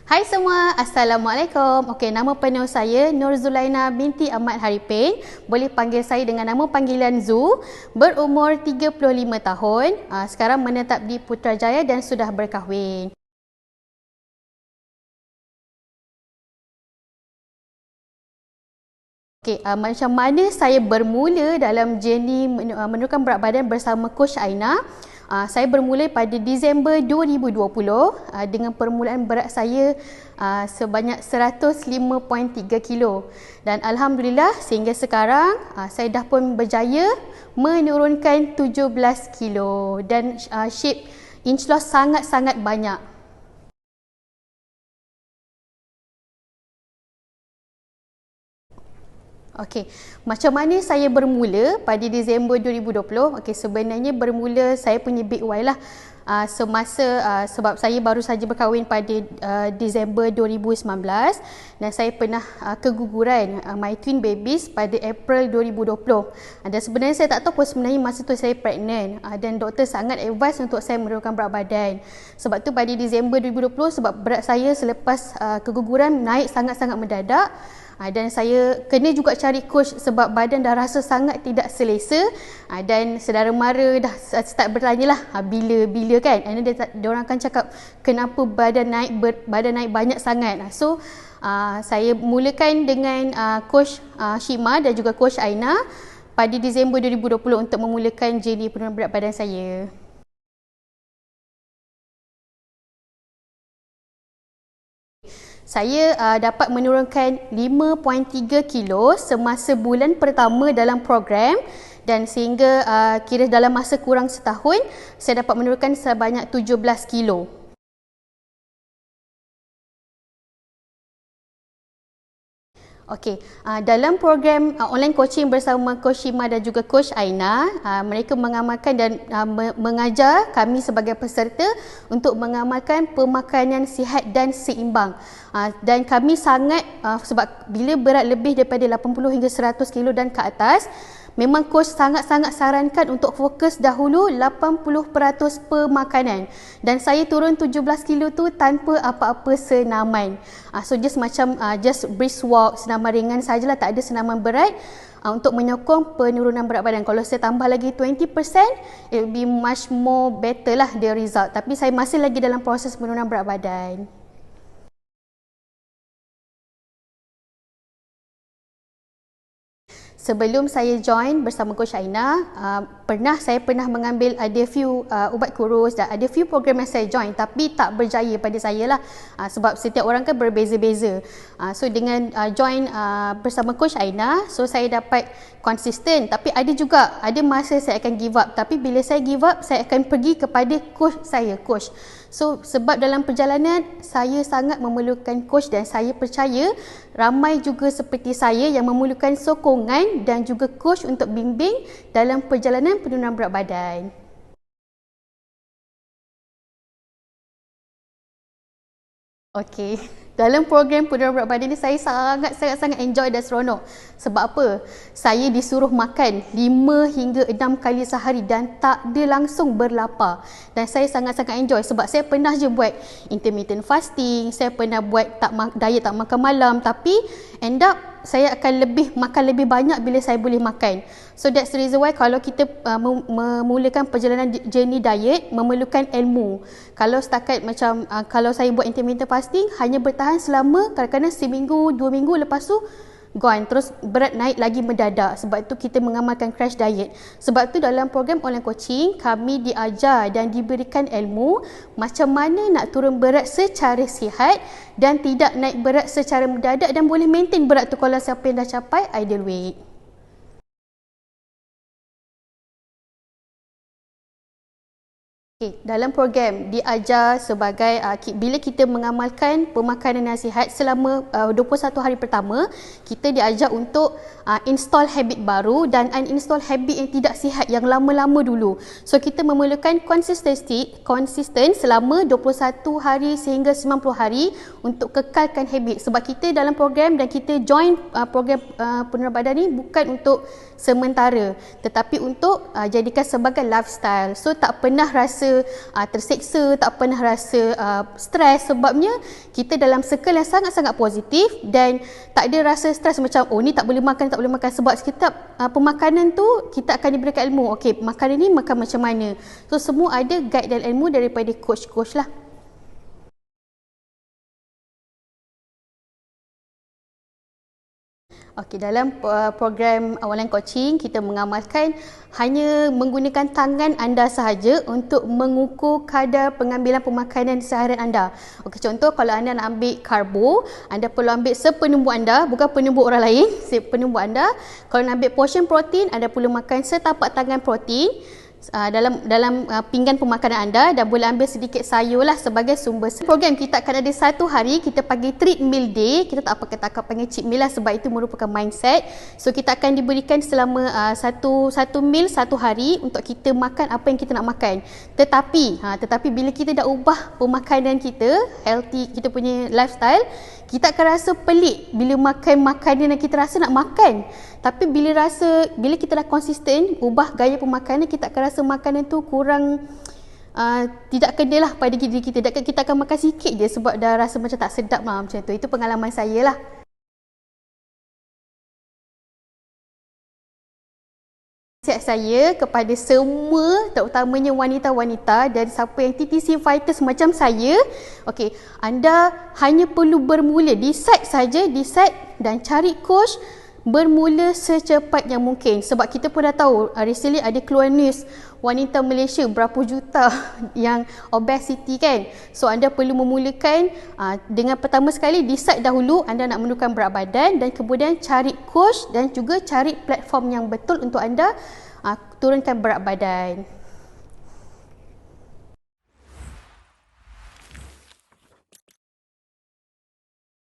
Hai semua, Assalamualaikum. Okey, nama penuh saya Nur Zulaina binti Ahmad Haripin. Boleh panggil saya dengan nama panggilan Zu. Berumur 35 tahun. Sekarang menetap di Putrajaya dan sudah berkahwin. Okey, macam mana saya bermula dalam journey menurunkan berat badan bersama Coach Aina? Saya bermula pada Disember 2020 dengan permulaan berat saya sebanyak 105.3 kilo. Dan Alhamdulillah sehingga sekarang saya dah pun berjaya menurunkan 17 kilo dan shape inch loss sangat-sangat banyak. Okey, macam mana saya bermula pada Disember 2020? Okey, sebenarnya bermula saya punya big why lah. Semasa sebab saya baru saja berkahwin pada Disember 2019 dan saya pernah keguguran my twin babies pada April 2020. Dan sebenarnya saya tak tahu pun sebenarnya masa tu saya pregnant dan doktor sangat advise untuk saya menurunkan berat badan. Sebab tu pada Disember 2020 sebab berat saya selepas keguguran naik sangat-sangat mendadak. Dan saya kena juga cari coach sebab badan dah rasa sangat tidak selesa dan saudara mara dah start bertanya lah bila kan, and then dia orang akan cakap kenapa badan naik banyak sangat. So saya mulakan dengan coach Shima dan juga coach Aina pada Disember 2020 untuk memulakan journey penurunan berat badan saya. Saya dapat menurunkan 5.3 kilo semasa bulan pertama dalam program dan sehingga kira dalam masa kurang setahun saya dapat menurunkan sebanyak 17 kilo. Okey, dalam program online coaching bersama Coach Shima dan juga Coach Aina, mereka mengamalkan dan mengajar kami sebagai peserta untuk mengamalkan pemakanan sihat dan seimbang. Dan kami sangat, sebab bila berat lebih daripada 80 hingga 100 kilo dan ke atas, memang coach sangat-sangat sarankan untuk fokus dahulu 80% pemakanan. Dan saya turun 17 kilo tu tanpa apa-apa senaman. So just macam just brisk walk, senaman ringan sajalah, tak ada senaman berat untuk menyokong penurunan berat badan. Kalau saya tambah lagi 20%, it will be much more better lah the result. Tapi saya masih lagi dalam proses penurunan berat badan. Sebelum saya join bersama Coach Aina, saya pernah mengambil ada few ubat kurus dan ada few program yang saya join tapi tak berjaya pada saya lah, sebab setiap orang kan berbeza-beza. So dengan join bersama Coach Aina, so saya dapat konsisten, tapi ada masa saya akan give up, tapi bila saya give up saya akan pergi kepada coach saya, coach. So sebab dalam perjalanan saya sangat memerlukan coach dan saya percaya ramai juga seperti saya yang memerlukan sokongan dan juga coach untuk bimbing dalam perjalanan penurunan berat badan. Okey, dalam program penurunan berat badan ni saya sangat enjoy dan seronok. Sebab apa? Saya disuruh makan 5 hingga 6 kali sehari dan tak ada langsung berlapar. Dan saya sangat-sangat enjoy sebab saya pernah je buat intermittent fasting, saya pernah buat diet tak makan malam, tapi end up saya akan makan lebih banyak bila saya boleh makan. So that's the reason why kalau kita memulakan perjalanan journey diet memerlukan ilmu. Kalau setakat macam kalau saya buat intermittent fasting hanya bertahan selama kadang-kadang seminggu, 2 minggu, lepas tu gone, terus berat naik lagi mendadak. Sebab tu kita mengamalkan crash diet. Sebab tu dalam program online coaching kami diajar dan diberikan ilmu macam mana nak turun berat secara sihat dan tidak naik berat secara mendadak dan boleh maintain berat tu kalau siapa yang dah capai ideal weight. Okay, dalam program diajar sebagai bila kita mengamalkan pemakanan yang sihat selama 21 hari pertama, kita diajar untuk install habit baru dan uninstall habit yang tidak sihat yang lama-lama dulu. So kita memerlukan konsisten selama 21 hari sehingga 90 hari untuk kekalkan habit. Sebab kita dalam program dan kita join program penurunan badan ni bukan untuk sementara tetapi untuk jadikan sebagai lifestyle. So tak pernah rasa rasa terseksa, tak pernah rasa stres, sebabnya kita dalam circle yang sangat-sangat positif dan tak ada rasa stres macam ni tak boleh makan, tak boleh makan. Sebab setiap pemakanan tu kita akan diberikan ilmu. Okey, makanan ni makan macam mana. So semua ada guide dan ilmu daripada coach-coach lah. Okey, dalam program awalan coaching, kita mengamalkan hanya menggunakan tangan anda sahaja untuk mengukur kadar pengambilan pemakanan seharian anda. Okey, contoh kalau anda nak ambil karbo, anda perlu ambil sepenumbuk anda, bukan penumbuk orang lain, sepenumbuk anda. Kalau nak ambil portion protein, anda perlu makan setapak tangan protein dalam pinggan pemakanan anda, dan boleh ambil sedikit sayur lah sebagai sumber. Program kita akan ada satu hari, kita panggil treat meal day. Kita tak akan panggil cheat meal lah, sebab itu merupakan mindset. So kita akan diberikan selama satu meal satu hari untuk kita makan apa yang kita nak makan. Tetapi bila kita dah ubah pemakanan kita, healthy, kita punya lifestyle, kita akan rasa pelik bila makan makanan yang kita rasa nak makan. Tapi bila kita dah konsisten ubah gaya pemakanan, kita akan rasa makanan tu kurang tidak kena lah pada diri kita. Kita akan makan sikit je sebab dah rasa macam tak sedap lah, macam tu. Itu pengalaman saya lah. Nasihat saya kepada semua, terutamanya wanita-wanita dan siapa yang TTC fighters macam saya, okey, anda hanya perlu bermula, decide dan cari coach. Bermula secepat yang mungkin, sebab kita pun dah tahu recently ada keluar news wanita Malaysia berapa juta yang obesity kan. So anda perlu memulakan dengan pertama sekali decide dahulu anda nak menurunkan berat badan, dan kemudian cari coach dan juga cari platform yang betul untuk anda turunkan berat badan.